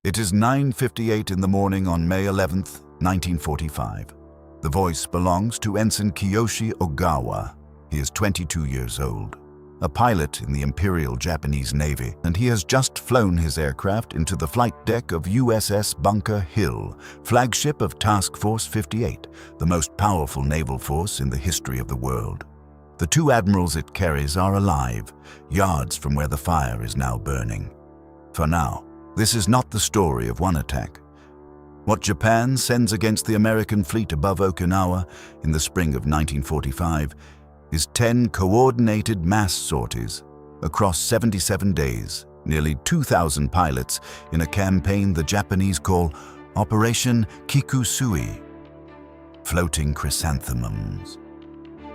It is 9:58 in the morning on May 11th, 1945. The voice belongs to Ensign Kiyoshi Ogawa. He is 22 years old, a pilot in the Imperial Japanese Navy, and he has just flown his aircraft into the flight deck of USS Bunker Hill, flagship of Task Force 58, the most powerful naval force in the history of the world. The two admirals it carries are alive, yards from where the fire is now burning. For now, this is not the story of one attack. What Japan sends against the American fleet above Okinawa in the spring of 1945 is 10 coordinated mass sorties across 77 days, nearly 2,000 pilots in a campaign the Japanese call Operation Kikusui, floating chrysanthemums.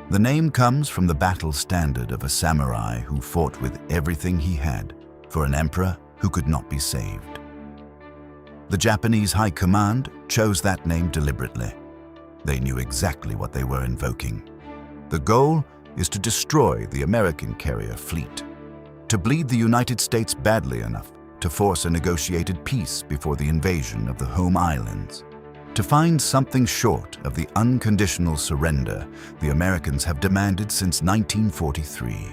The name comes from the battle standard of a samurai who fought with everything he had for an emperor who could not be saved. The Japanese High Command chose that name deliberately. They knew exactly what they were invoking. The goal is to destroy the American carrier fleet, to bleed the United States badly enough to force a negotiated peace before the invasion of the home islands, to find something short of the unconditional surrender the Americans have demanded since 1943.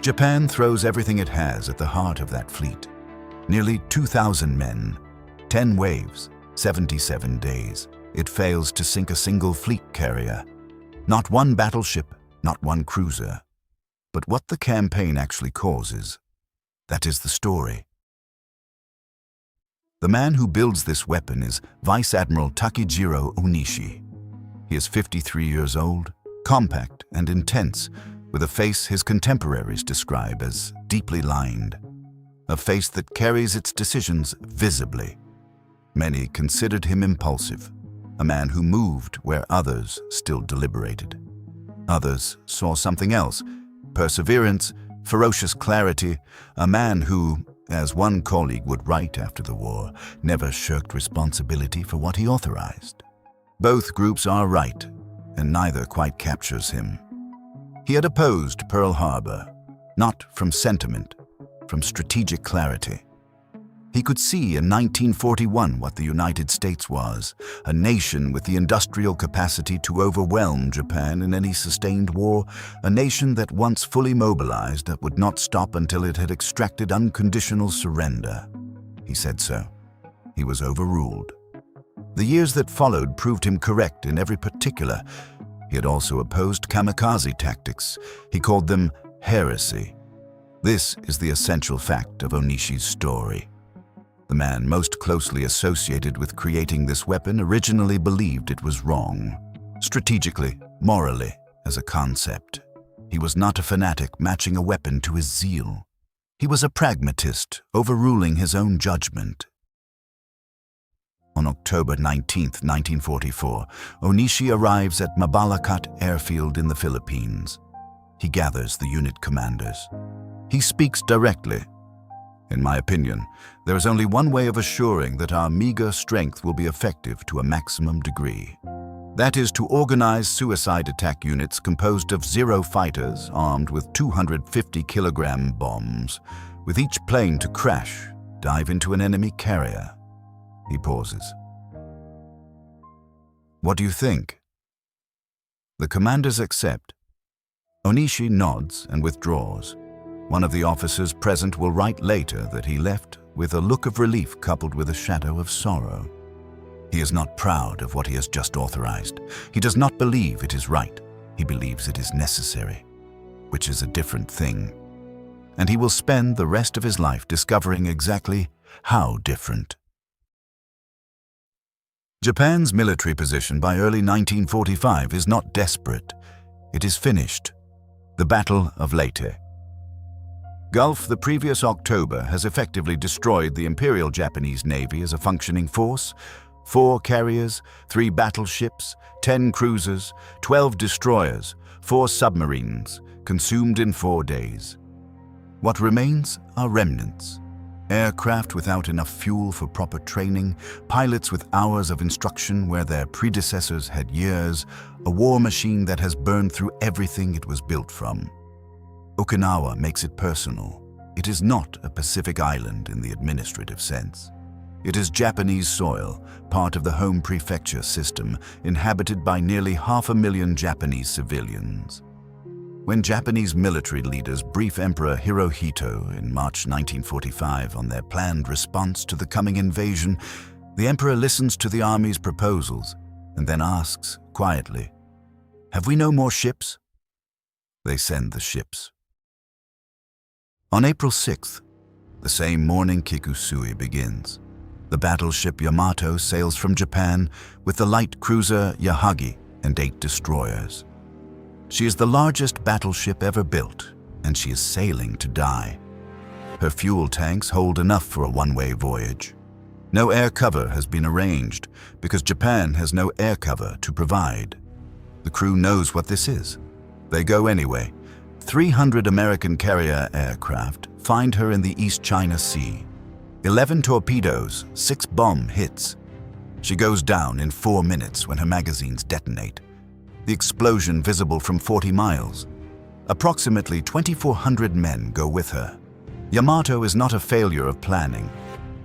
Japan throws everything it has at the heart of that fleet. Nearly 2,000 men, 10 waves, 77 days. It fails to sink a single fleet carrier. Not one battleship, not one cruiser. But what the campaign actually causes, that is the story. The man who builds this weapon is Vice Admiral Takejiro Onishi. He is 53 years old, compact and intense, with a face his contemporaries describe as deeply lined. A face that carries its decisions visibly. Many considered him impulsive, a man who moved where others still deliberated. Others saw something else, perseverance, ferocious clarity, a man who, as one colleague would write after the war, never shirked responsibility for what he authorized. Both groups are right, and neither quite captures him. He had opposed Pearl Harbor, not from sentiment, from strategic clarity. He could see in 1941 what the United States was, a nation with the industrial capacity to overwhelm Japan in any sustained war, a nation that once fully mobilized would not stop until it had extracted unconditional surrender. He said so. He was overruled. The years that followed proved him correct in every particular. He had also opposed kamikaze tactics. He called them heresy. This is the essential fact of Onishi's story. The man most closely associated with creating this weapon originally believed it was wrong, strategically, morally, as a concept. He was not a fanatic matching a weapon to his zeal. He was a pragmatist, overruling his own judgment. On October 19, 1944, Onishi arrives at Mabalacat Airfield in the Philippines. He gathers the unit commanders. He speaks directly. In my opinion, there is only one way of assuring that our meager strength will be effective to a maximum degree. That is to organize suicide attack units composed of 0 fighters armed with 250-kilogram bombs, with each plane to crash, dive into an enemy carrier. He pauses. What do you think? The commanders accept. Onishi nods and withdraws. One of the officers present will write later that he left with a look of relief coupled with a shadow of sorrow. He is not proud of what he has just authorized. He does not believe it is right. He believes it is necessary, which is a different thing. And he will spend the rest of his life discovering exactly how different. Japan's military position by early 1945 is not desperate. It is finished. The Battle of Leyte. Gulf the previous October has effectively destroyed the Imperial Japanese Navy as a functioning force. 4 carriers, 3 battleships, 10 cruisers, 12 destroyers, 4 submarines, consumed in 4 days. What remains are remnants. Aircraft without enough fuel for proper training, pilots with hours of instruction where their predecessors had years, a war machine that has burned through everything it was built from. Okinawa makes it personal. It is not a Pacific island in the administrative sense. It is Japanese soil, part of the home prefecture system, inhabited by nearly 500,000 Japanese civilians. When Japanese military leaders brief Emperor Hirohito in March 1945 on their planned response to the coming invasion, the emperor listens to the army's proposals and then asks, quietly, "Have we no more ships?" They send the ships. On April 6th, the same morning Kikusui begins. The battleship Yamato sails from Japan with the light cruiser Yahagi and 8 destroyers. She is the largest battleship ever built, and she is sailing to die. Her fuel tanks hold enough for a one-way voyage. No air cover has been arranged because Japan has no air cover to provide. The crew knows what this is. They go anyway. 300 American carrier aircraft find her in the East China Sea. 11 torpedoes, 6 bomb hits. She goes down in 4 minutes when her magazines detonate. The explosion visible from 40 miles. Approximately 2,400 men go with her. Yamato is not a failure of planning.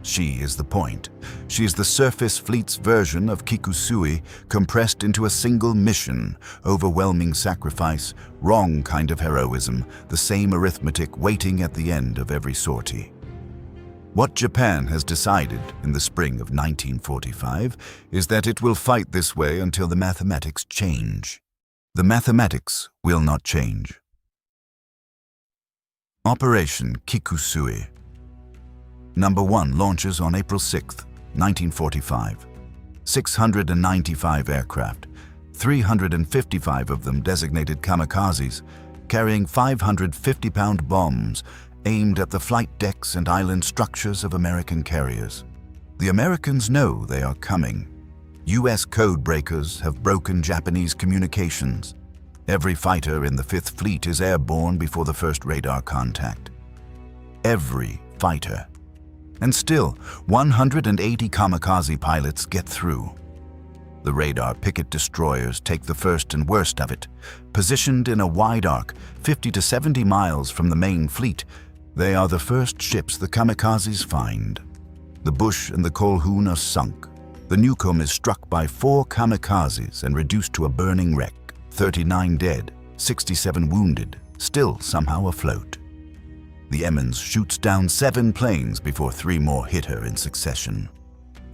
She is the point. She is the surface fleet's version of Kikusui compressed into a single mission, overwhelming sacrifice, wrong kind of heroism, the same arithmetic waiting at the end of every sortie. What Japan has decided in the spring of 1945 is that it will fight this way until the mathematics change. The mathematics will not change. Operation Kikusui. Number 1 launches on April 6, 1945. 695 aircraft, 355 of them designated kamikazes, carrying 550-pound bombs aimed at the flight decks and island structures of American carriers. The Americans know they are coming. U.S. code breakers have broken Japanese communications. Every fighter in the 5th Fleet is airborne before the first radar contact. Every fighter. And still, 180 kamikaze pilots get through. The radar picket destroyers take the first and worst of it. Positioned in a wide arc, 50 to 70 miles from the main fleet, they are the first ships the kamikazes find. The Bush and the Kolhoun are sunk. The Newcomb is struck by 4 kamikazes and reduced to a burning wreck. 39 dead, 67 wounded, still somehow afloat. The Emmons shoots down 7 planes before 3 more hit her in succession.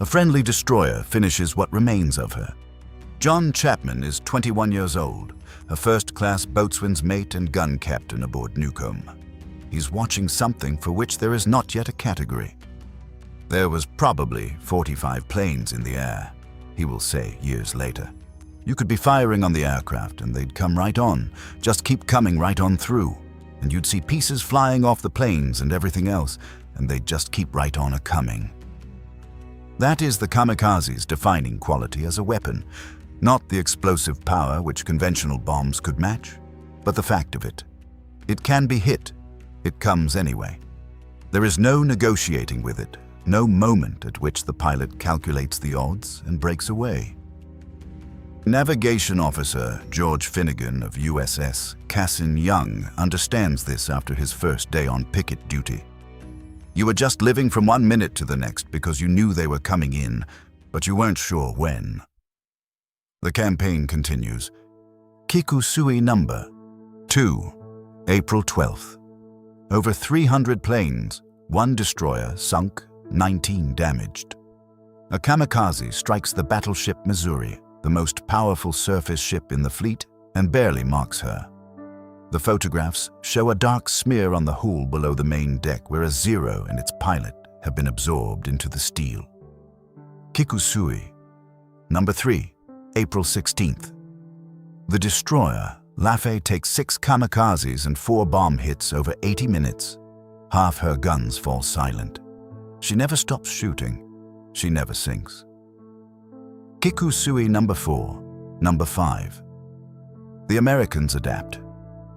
A friendly destroyer finishes what remains of her. John Chapman is 21 years old, a first-class boatswain's mate and gun captain aboard Newcomb. He's watching something for which there is not yet a category. There was probably 45 planes in the air, he will say years later. You could be firing on the aircraft and they'd come right on, just keep coming right on through. And you'd see pieces flying off the planes and everything else, and they'd just keep right on a-coming. That is the kamikaze's defining quality as a weapon, not the explosive power which conventional bombs could match, but the fact of it. It can be hit. It comes anyway. There is no negotiating with it, no moment at which the pilot calculates the odds and breaks away. Navigation Officer George Finnegan of USS Cassin Young understands this after his first day on picket duty. You were just living from one minute to the next because you knew they were coming in, but you weren't sure when. The campaign continues. Kikusui number 2, April 12th. Over 300 planes, 1 destroyer sunk, 19 damaged. A kamikaze strikes the battleship Missouri, the most powerful surface ship in the fleet, and barely marks her. The photographs show a dark smear on the hull below the main deck where a Zero and its pilot have been absorbed into the steel. Kikusui. Number 3, April 16th. The destroyer Lafay takes 6 kamikazes and 4 bomb hits over 80 minutes. Half her guns fall silent. She never stops shooting. She never sinks. Kikusui number 4, number 5. The Americans adapt.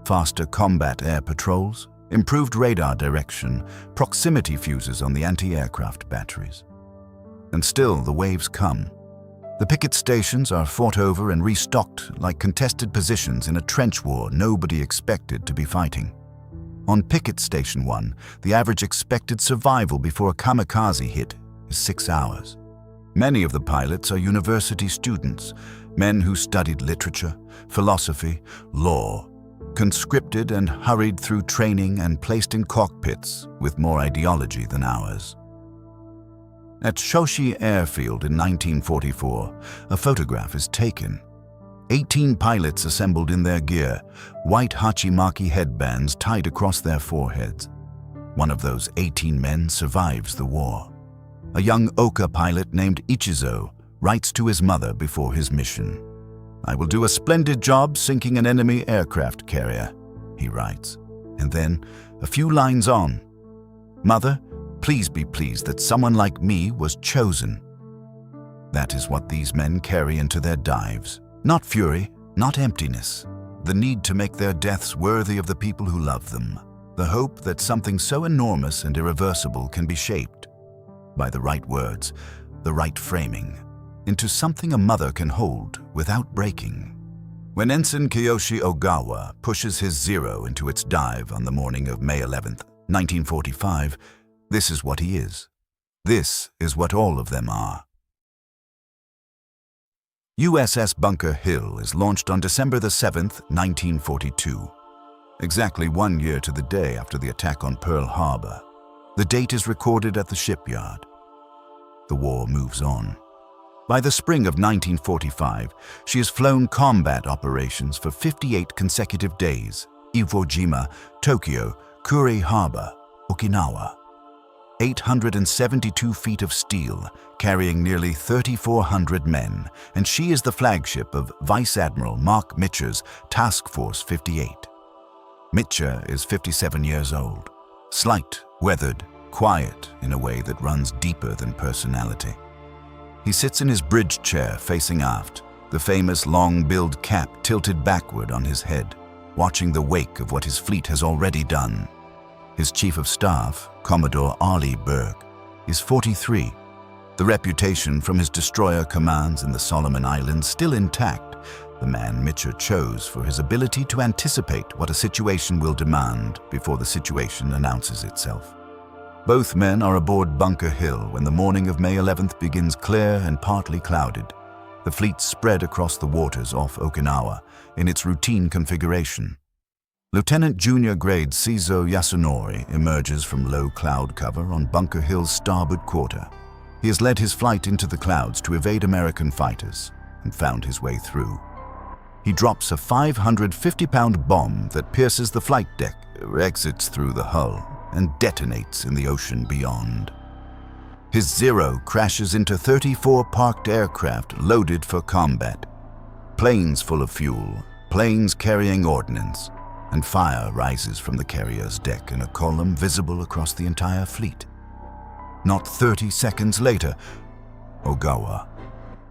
Faster combat air patrols, improved radar direction, proximity fuses on the anti-aircraft batteries. And still the waves come. The picket stations are fought over and restocked like contested positions in a trench war nobody expected to be fighting. On Picket Station 1, the average expected survival before a kamikaze hit is 6 hours. Many of the pilots are university students, men who studied literature, philosophy, law, conscripted and hurried through training and placed in cockpits with more ideology than ours. At Shoshi Airfield in 1944, a photograph is taken. 18 pilots assembled in their gear, white hachimaki headbands tied across their foreheads. One of those 18 men survives the war. A young Oka pilot named Ichizo writes to his mother before his mission. "I will do a splendid job sinking an enemy aircraft carrier," he writes. And then, a few lines on, "Mother, please be pleased that someone like me was chosen." That is what these men carry into their dives. Not fury, not emptiness. The need to make their deaths worthy of the people who love them. The hope that something so enormous and irreversible can be shaped by the right words, the right framing, into something a mother can hold without breaking. When Ensign Kiyoshi Ogawa pushes his Zero into its dive on the morning of May 11th, 1945, this is what he is. This is what all of them are. USS Bunker Hill is launched on December the 7th, 1942. Exactly 1 year to the day after the attack on Pearl Harbor. The date is recorded at the shipyard. The war moves on. By the spring of 1945, she has flown combat operations for 58 consecutive days. Iwo Jima, Tokyo, Kure Harbor, Okinawa. 872 feet of steel, carrying nearly 3,400 men, and she is the flagship of Vice Admiral Mark Mitcher's Task Force 58. Mitcher is 57 years old, slight, weathered, quiet in a way that runs deeper than personality. He sits in his bridge chair facing aft, the famous long-billed cap tilted backward on his head, watching the wake of what his fleet has already done. His chief of staff, Commodore Arleigh Burke, is 43. The reputation from his destroyer commands in the Solomon Islands still intact, the man Mitcher chose for his ability to anticipate what a situation will demand before the situation announces itself. Both men are aboard Bunker Hill when the morning of May 11th begins clear and partly clouded. The fleet spread across the waters off Okinawa in its routine configuration. Lieutenant Junior Grade Seizo Yasunori emerges from low cloud cover on Bunker Hill's starboard quarter. He has led his flight into the clouds to evade American fighters and found his way through. He drops a 550-pound bomb that pierces the flight deck, exits through the hull, and detonates in the ocean beyond. His Zero crashes into 34 parked aircraft loaded for combat. Planes full of fuel, planes carrying ordnance, and fire rises from the carrier's deck in a column visible across the entire fleet. Not 30 seconds later, Ogawa,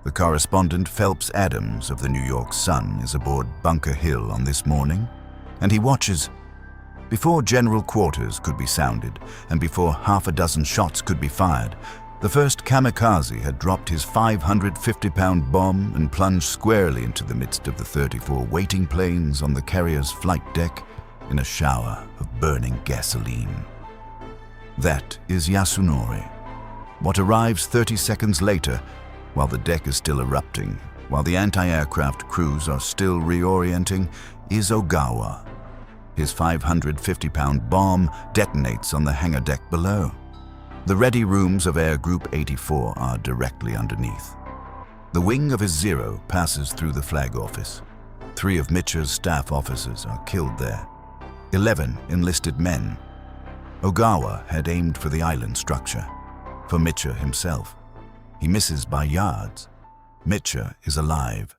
the correspondent Phelps Adams of the New York Sun, is aboard Bunker Hill on this morning, and he watches. Before general quarters could be sounded, and before half a dozen shots could be fired, the first kamikaze had dropped his 550-pound bomb and plunged squarely into the midst of the 34 waiting planes on the carrier's flight deck in a shower of burning gasoline. That is Yasunori. What arrives 30 seconds later, while the deck is still erupting, while the anti-aircraft crews are still reorienting, is Ogawa. His 550-pound bomb detonates on the hangar deck below. The ready rooms of Air Group 84 are directly underneath. The wing of his Zero passes through the flag office. 3 of Mitcher's staff officers are killed there. 11 enlisted men. Ogawa had aimed for the island structure, for Mitcher himself. He misses by yards. Mitcher is alive.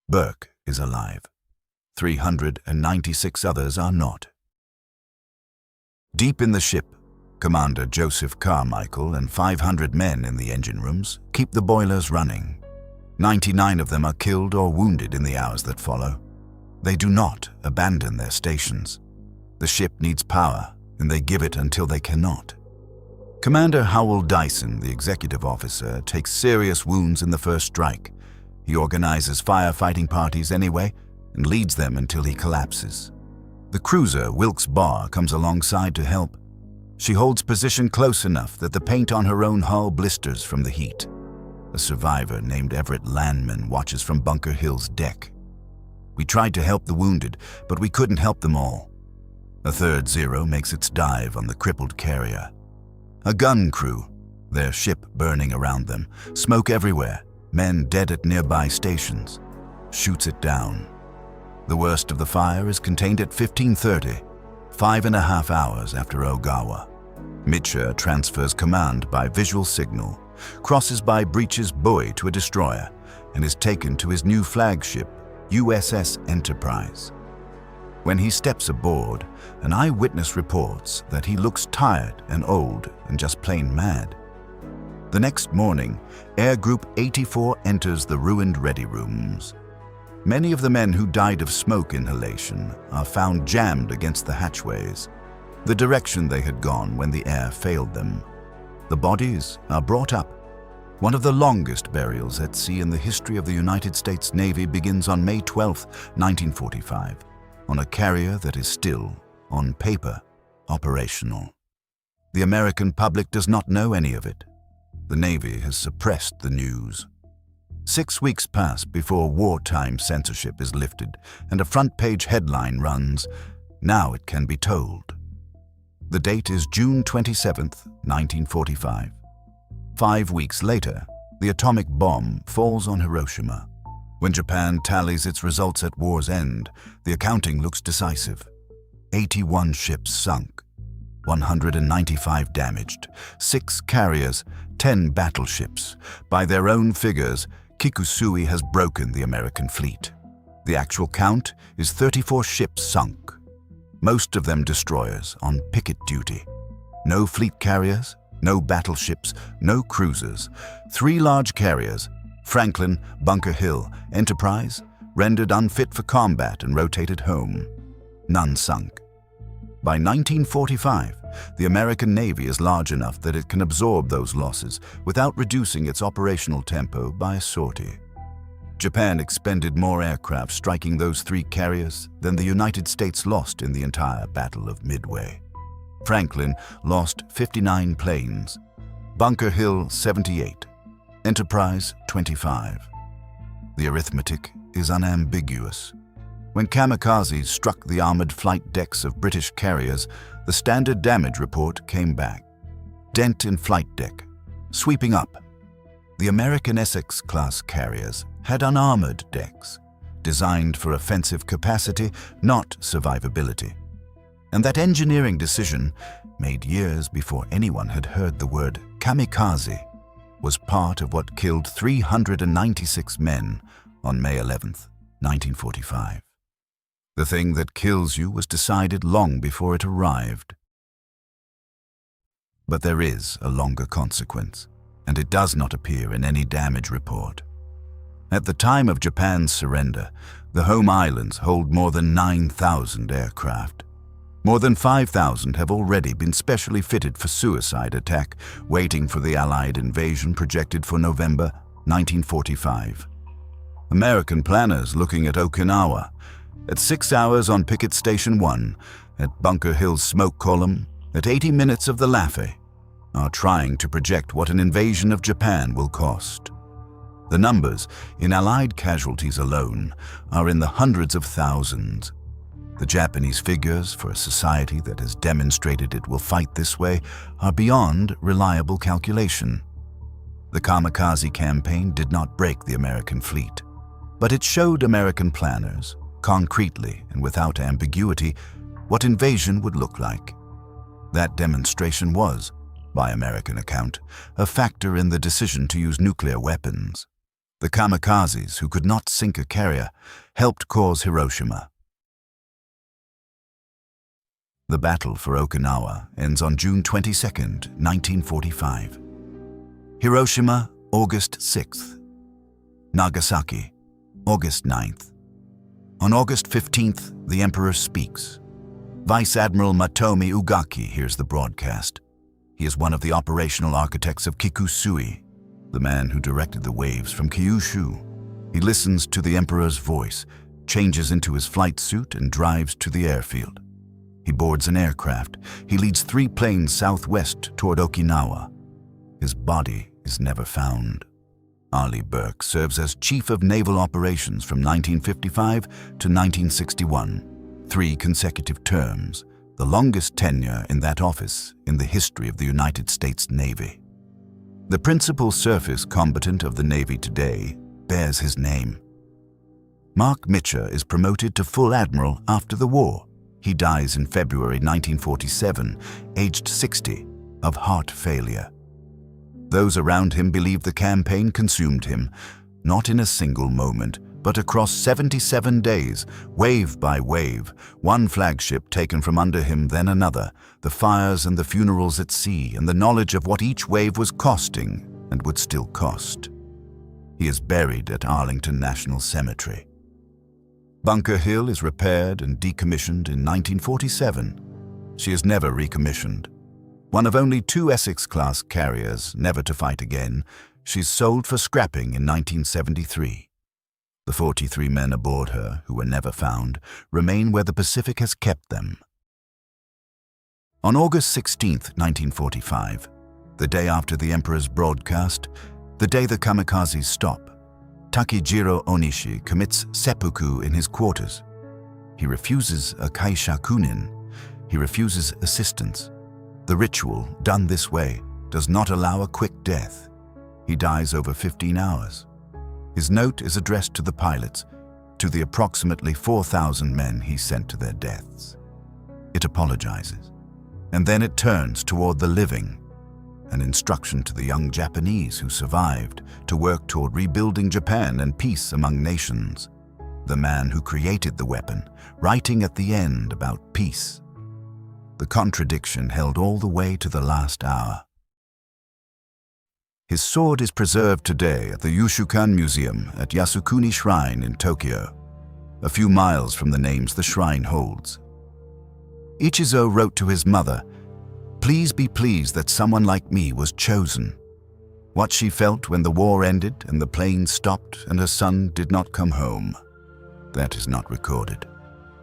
Burke is alive. 396 others are not. Deep in the ship, Commander Joseph Carmichael and 500 men in the engine rooms keep the boilers running. 99 of them are killed or wounded in the hours that follow. They do not abandon their stations. The ship needs power, and they give it until they cannot. Commander Howell Dyson, the executive officer, takes serious wounds in the first strike. He organizes firefighting parties anyway and leads them until he collapses. The cruiser Wilkes Barre comes alongside to help. She holds position close enough that the paint on her own hull blisters from the heat. A survivor named Everett Landman watches from Bunker Hill's deck. We tried to help the wounded, but we couldn't help them all. A third Zero makes its dive on the crippled carrier. A gun crew, their ship burning around them, smoke everywhere, men dead at nearby stations, shoots it down. The worst of the fire is contained at 15:30, 5.5 hours after Ogawa. Mitchell transfers command by visual signal, crosses by Breach's buoy to a destroyer, and is taken to his new flagship, USS Enterprise. When he steps aboard, an eyewitness reports that he looks tired and old and just plain mad. The next morning, Air Group 84 enters the ruined ready rooms. Many of the men who died of smoke inhalation are found jammed against the hatchways, the direction they had gone when the air failed them. The bodies are brought up. One of the longest burials at sea in the history of the United States Navy begins on May 12, 1945, on a carrier that is still, on paper, operational. The American public does not know any of it. The Navy has suppressed the news. 6 weeks pass before wartime censorship is lifted and a front-page headline runs, "Now it can be told." The date is June 27, 1945. 5 weeks later, the atomic bomb falls on Hiroshima. When Japan tallies its results at war's end, the accounting looks decisive. 81 ships sunk, 195 damaged, 6 carriers, 10 battleships. By their own figures, Kikusui has broken the American fleet. The actual count is 34 ships sunk, most of them destroyers on picket duty. No fleet carriers, no battleships, no cruisers. 3 large carriers, Franklin, Bunker Hill, Enterprise, rendered unfit for combat and rotated home. None sunk. By 1945, the American Navy is large enough that it can absorb those losses without reducing its operational tempo by a sortie. Japan expended more aircraft striking those 3 carriers than the United States lost in the entire Battle of Midway. Franklin lost 59 planes, Bunker Hill 78, Enterprise 25. The arithmetic is unambiguous. When Kamikazes struck the armored flight decks of British carriers, the standard damage report came back. Dent in flight deck, sweeping up. The American Essex-class carriers had unarmored decks, designed for offensive capacity, not survivability. And that engineering decision, made years before anyone had heard the word kamikaze, was part of what killed 396 men on May 11, 1945. The thing that kills you was decided long before it arrived. But there is a longer consequence, and it does not appear in any damage report. At the time of Japan's surrender, the home islands hold more than 9,000 aircraft. More than 5,000 have already been specially fitted for suicide attack, waiting for the Allied invasion projected for November 1945. American planners looking at Okinawa, at 6 hours on Picket Station 1, at Bunker Hill's smoke column, at 80 minutes of the Laffey, are trying to project what an invasion of Japan will cost. The numbers, in Allied casualties alone, are in the hundreds of thousands. The Japanese figures, for a society that has demonstrated it will fight this way, are beyond reliable calculation. The kamikaze campaign did not break the American fleet, but it showed American planners, concretely and without ambiguity, what invasion would look like. That demonstration was, by American account, a factor in the decision to use nuclear weapons. The kamikazes, who could not sink a carrier, helped cause Hiroshima. The battle for Okinawa ends on June 22, 1945. Hiroshima, August 6th. Nagasaki, August 9th. On August 15th, the Emperor speaks. Vice Admiral Matomi Ugaki hears the broadcast. He is one of the operational architects of Kikusui, the man who directed the waves from Kyushu. He listens to the Emperor's voice, changes into his flight suit, and drives to the airfield. He boards an aircraft. He leads 3 planes southwest toward Okinawa. His body is never found. Arleigh Burke serves as Chief of Naval Operations from 1955 to 1961, 3 consecutive terms, the longest tenure in that office in the history of the United States Navy. The principal surface combatant of the Navy today bears his name. Mark Mitcher is promoted to full admiral after the war. He dies in February 1947, aged 60, of heart failure. Those around him believe the campaign consumed him, not in a single moment, but across 77 days, wave by wave, one flagship taken from under him, then another, the fires and the funerals at sea, and the knowledge of what each wave was costing and would still cost. He is buried at Arlington National Cemetery. Bunker Hill is repaired and decommissioned in 1947. She is never recommissioned. One of only 2 Essex-class carriers never to fight again, she's sold for scrapping in 1973. The 43 men aboard her, who were never found, remain where the Pacific has kept them. On August 16, 1945, the day after the Emperor's broadcast, the day the Kamikazes stop, Takejiro Onishi commits seppuku in his quarters. He refuses a kaishakunin. He refuses assistance. The ritual, done this way, does not allow a quick death. He dies over 15 hours. His note is addressed to the pilots, to the approximately 4,000 men he sent to their deaths. It apologizes, and then it turns toward the living, an instruction to the young Japanese who survived to work toward rebuilding Japan and peace among nations. The man who created the weapon, writing at the end about peace. The contradiction held all the way to the last hour. His sword is preserved today at the Yushukan Museum at Yasukuni Shrine in Tokyo, a few miles from the names the shrine holds. Ichizo wrote to his mother, "Please be pleased that someone like me was chosen." What she felt when the war ended and the plane stopped and her son did not come home, that is not recorded.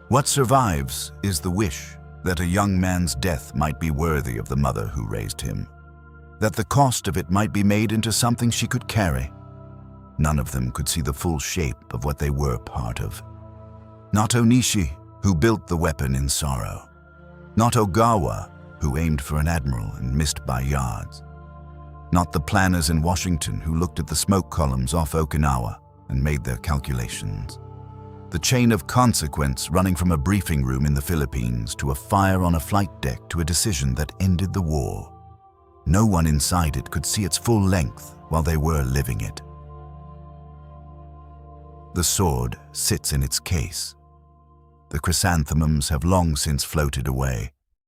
What survives is the wish that a young man's death might be worthy of the mother who raised him, that the cost of it might be made into something she could carry. None of them could see the full shape of what they were part of. Not Onishi, who built the weapon in sorrow. Not Ogawa, who aimed for an admiral and missed by yards. Not the planners in Washington who looked at the smoke columns off Okinawa and made their calculations. The chain of consequence running from a briefing room in the Philippines to a fire on a flight deck to a decision that ended the war. No one inside it could see its full length while they were living it. The sword sits in its case. The chrysanthemums have long since floated away.